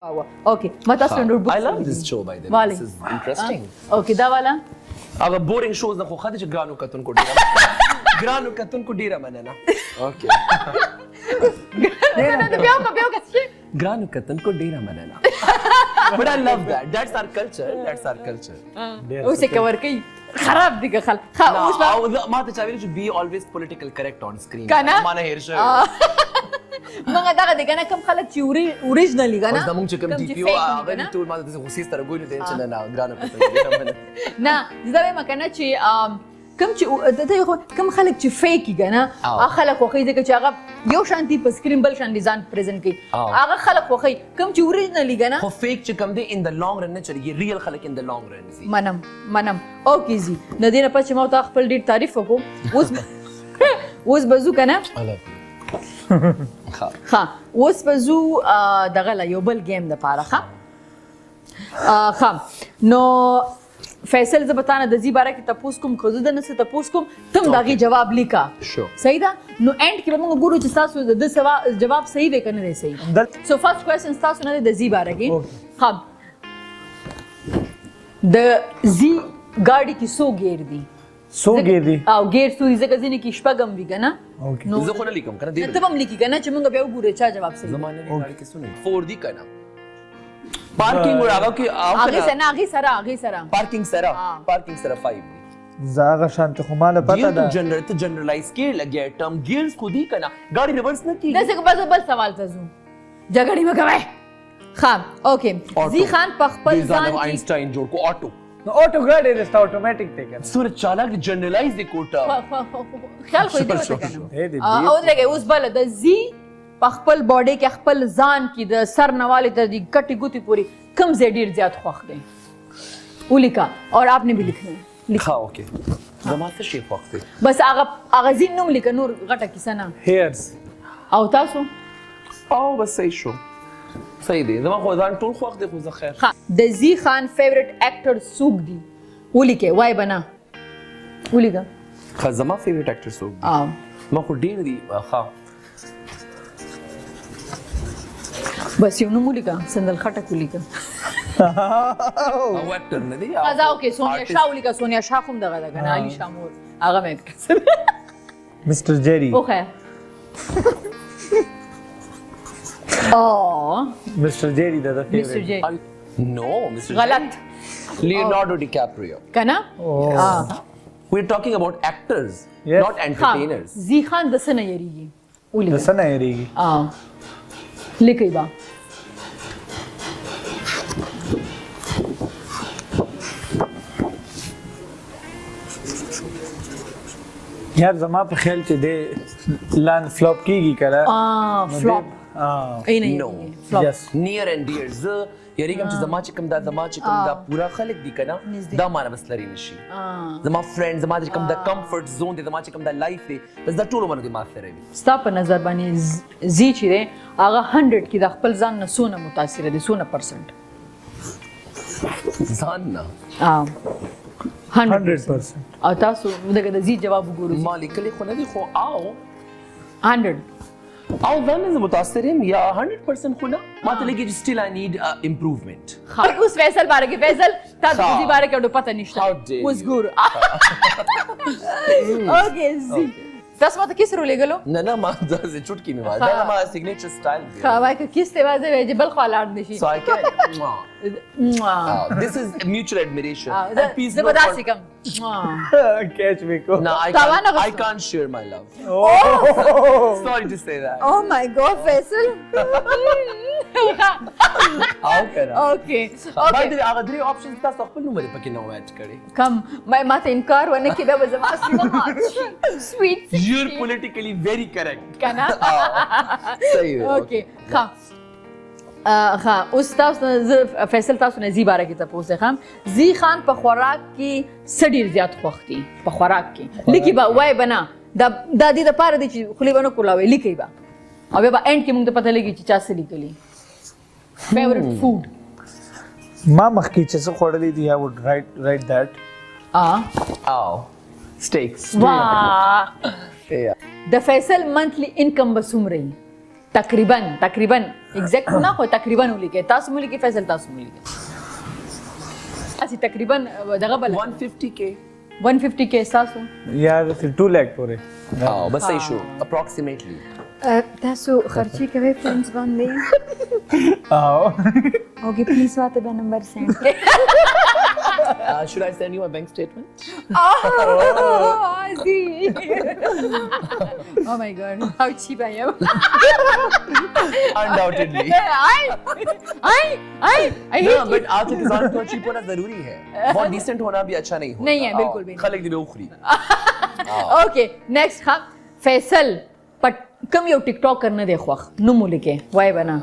Okay, mata standard books. I love this show by the way. This is interesting. Okay, da wala. هغه boring shows نه خو خدای چې ګرانو کتون کو ډیره ګرانو کتون کو ډیره مننه. Okay. بیا کا ګرانو کتون کو ډیره مننه. But I love that. That's our culture. That's our culture. اوس یې کور کوي خراب دي که خل ها اوس ما ته چا ویل چې be always political correct on screen. کنه ما نه هیر شوی. مګه دا د کنه کم خلک چې اوریجنلی کنه زمونږ چې کوم ټي پی او هغه ټول ما د غوسې سره ګوري دی چې نه ګرانو کتون ډیره مننه. نه دا به مکنه چې کم چې کم خلک چې فیک کنه هغه خلک خوخی دي چې هغه یو شانتي په سکرین بل شان ډیزاین پریزنټ کوي هغه خلک خوخی کم چې اوریجنلی کنه خو فیک چې کم دی ان د لانګ رن نه چلیږي ریل خلک ان د لانګ رن زی منم اوکې زی د دې نه پچ ما ته خپل ډیر تعریف وکړو اوس بزو کنه ها اوس بزو دغه یو بل گیم د پاره ها نو فیصل ز بتانه د زی باره کې تپوس کوم خود د نس تپوس کوم تم داغي جواب لیکا صحیح ده نو اند کې موږ ګورو چې تاسو د جواب صحیح وکنه دی صحیح سو فرست کوېسچن تاسو نه د زی باره کې ها د زی ګاډي کې سو ګیر دی او ګیر سو زګه ځینې کې شپږم وی کنه نو زه خو نه لیکم کنه دی ته هم لیکي کنه چې موږ بیا وګورو چا جواب صحیح زمانه نه ګاډي کې سونه 4 دی کنه پارکینګ ورغه کې هغه سره پارکینګ سره 5 دی زاغه شانت خو مال پته ده جنرالایز کې لګیا ټرم ګیرز خو دی کنه ګاډي ریورس نه کی دغه بل سوال ته زو جګړې مګوي خام اوکې زی خان په خپل ځان کې آینسټاین جوړ کو اټو نو اټو ګاډي رست اتوماتیک ته کنه سور چالاک جنرالایز دی کوټا خیال خو دې وته کنه او درګه اوس بل د زی په خپل باډي کې خپل ځان کې د سر نواله تر دې کټي ګوتی پوری کم ډیر زیات خوښ دی ولیکا اور آپ نے بھی لکھنا ہے لکھا اوکے زما څه شی خوښ دی بس هغه زین نوم لیک نور غټه کیسه نه هیرز او تاسو او بس صحیح شو صحیح دی زما خو ځان ټول خوښ دی خو زه خیر د زی خان فیورټ اکټر سوق دی ولیکه وای بنا ولیکا زما فیورټ اکټر سوق دی ما خو ډیر دی ها بس یو نوم ولیکا سندل خټک ولیکا او اکټر نه دی قضا اوکې سونیا شاه ولیکا سونیا شاه کوم دغه ده کنه علي شامور هغه مې مستر جيري اوخه مستر جيري دا مستر جيري نو مستر غلط لیونارډو ډی کاپریو کنه we are talking about actors not entertainers زی خان د سنه یریږي ولیکا د سنه یریږي لیکي با یار زما په خیال چې د لان فلوپ کیږي کړه فلوپ نو یس نیر اند ډیر ز یریګم چې زما چې کوم دا پورا خلک دی کنه دا مانه بس لري نشي زما فرند زما چې کوم دا کمفورت زون دی زما چې کوم دا لایف دی بس دا ټول باندې ما سره وي ستا په نظر باندې زی چې دی هغه 100 کې د خپل ځان نه سونه متاثر دي 100% ځان نه 100% او تاسو دغه د زی جواب وګورئ مالک له خو نه دی خو 100 او زه متاثرم یا 100% خو نه ماته لګي چې still I need improvement اوس فیصل باره کې فیصل تاسو دې باره کې ډو پته نشته اوس ګور اوکې زی تاسو ماته کیسه ولګلو نه ما دا چټکی می وای دا ما سیګنیچر سټایل دی خا وای کیسه وازه وای بل خو لاړ نشي so I can this is mutual admiration and peace زبردست کم catch me ko no I can't share my love sorry to say that oh my god Faisal how can okay by the way هغه درې options تاسو خپل نوم لري پکې نو اډ کړئ کم ما ته انکار ونه کې به زما sweet you're politically very correct کنه صحیح okay ها اوس تاسو فیصل تاسو نه زی باره کې تاسو خام زی خان په خوراک کې سړي زیات خوختي په خوراک کې لیکي با وای بنا د دې د پاره دي چې خلی ونه کولاوي لیکي با او به اند کې موږ ته پته لګي چې چا څه لیکلي فیورټ فود ما مخکې چې څه خوړلې دي I would write that steaks واه د فیصل منثلی انکم به څومره تقریبا ایگزیکټ نه خو تقریبا ولیکئ تاسو مو لیکئ فیصل تاسو مو لیکئ اسی تقریبا دغه بل 150k 150k تاسو यार 2 लाख پورې بس صحیح شو approximately تاسو خرچي کوي فرندز باندې اوکے پلیز واته به نمبر سینډ should I send you a bank statement see oh my god how cheap I am undoubtedly I no but आज के इंसान को cheap होना जरूरी है बहुत decent होना भी अच्छा नहीं होता नहीं है बिल्कुल भी खलक दी बेउखरी ओके नेक्स्ट हाँ फैसल पट कम यो टिकटॉक करने दे ख्वाख नुमु लिखे वाई बना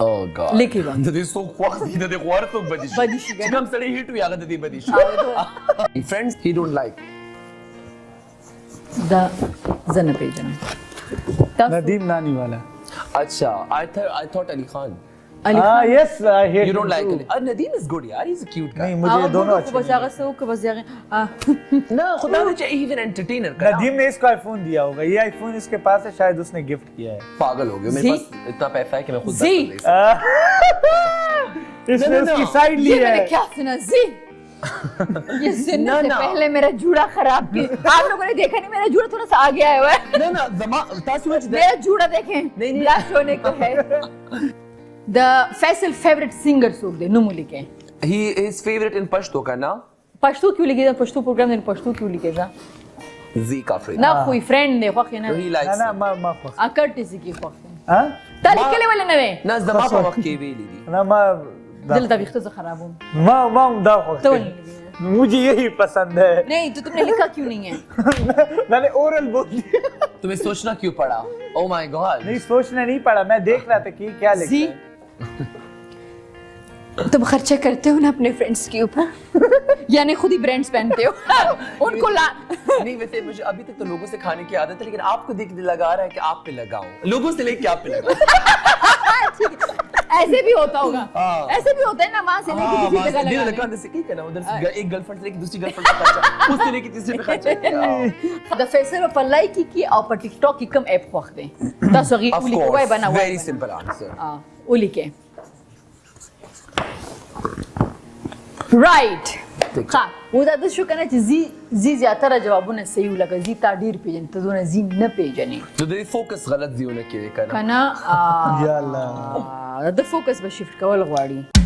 oh god लिखी बा د دې سو خواخ دي د خوار څوک بدی شي چې کوم سړی هیټ وي هغه د دې بدی شي friends he don't like دا زنه پیجن ندیم نانی والا अच्छा I thought Ali Khan yes I hate you don't like Ali Nadeem is good yaar he's a cute guy नहीं मुझे दोनों अच्छे बस आगे से को बस जागे ना खुदा ने चाहिए he's an entertainer का नदीम ने इसको आईफोन दिया होगा ये आईफोन इसके पास है शायद उसने गिफ्ट किया है पागल हो गया मेरे पास इतना पैसा है कि मैं खुद इसने उसकी साइड ली ये मैंने है क्या सुना जी ये सुनने से पहले मेरा जूड़ा खराब किया आप लोगों ने देखा नहीं मेरा जूड़ा थोड़ा सा आगे आया हुआ है ना ना जमा तासुच मेरा जूड़ा देखें नहीं ब्लश होने को है द फैसल फेवरेट सिंगर सोक दे नुमु लिखे he his favorite in Pashto का ना पश्तो क्यों लिखे पश्तो प्रोग्राम ने पश्तो क्यों लिखेगा Z का friend ना कोई फ्रेंड दे खो ना he likes ना ما خوش अकट इसी की खो हाँ ताली के लिए वाले नवे ना जमा पर वक्त के वे ली ना ما दिल तब इख्तियार खराब हूँ ما دا خوش तो मुझे यही पसंद है नहीं तो तुमने लिखा क्यों नहीं है मैंने ओरल बोल दिया तुम्हें सोचना क्यों पड़ा oh my god नहीं सोचना नहीं पड़ा मैं देख रहा था कि क्या लिखा है तुम खर्चा करते हो ना अपने फ्रेंड्स के ऊपर यानी खुद ही ब्रांड्स पहनते हो उनको ला नहीं वैसे मुझे अभी तक तो लोगों से खाने की आदत है लेकिन आपको देख के लगा रहा है कि आप पे लगाऊं लोगों से लेके आप पे लगाऊं ऐसे भी होता होगा ऐसे भी होता है ना माँ से लेके किसी जगह दिल लगाने लगा से ठीक है ना उधर से एक गर्लफ्रेंड से लेके दूसरी गर्लफ्रेंड पे खर्चा उससे लेके तीसरे पे खर्चा द फेसर ऑफ लाइक की और टिकटॉक की कम ऐप खोखते तसगी उली को वाई बना वेरी सिंपल आंसर उली के राइट हाँ उदा د شو کنه چې زی زیاتره جوابونه صحیح ولګه زی تا ډیر پیژن ته دونه زی نه پیژنې نو د فوکس غلط دیونه کې کنه کنه یا الله د فوکس به شفت کول غواړي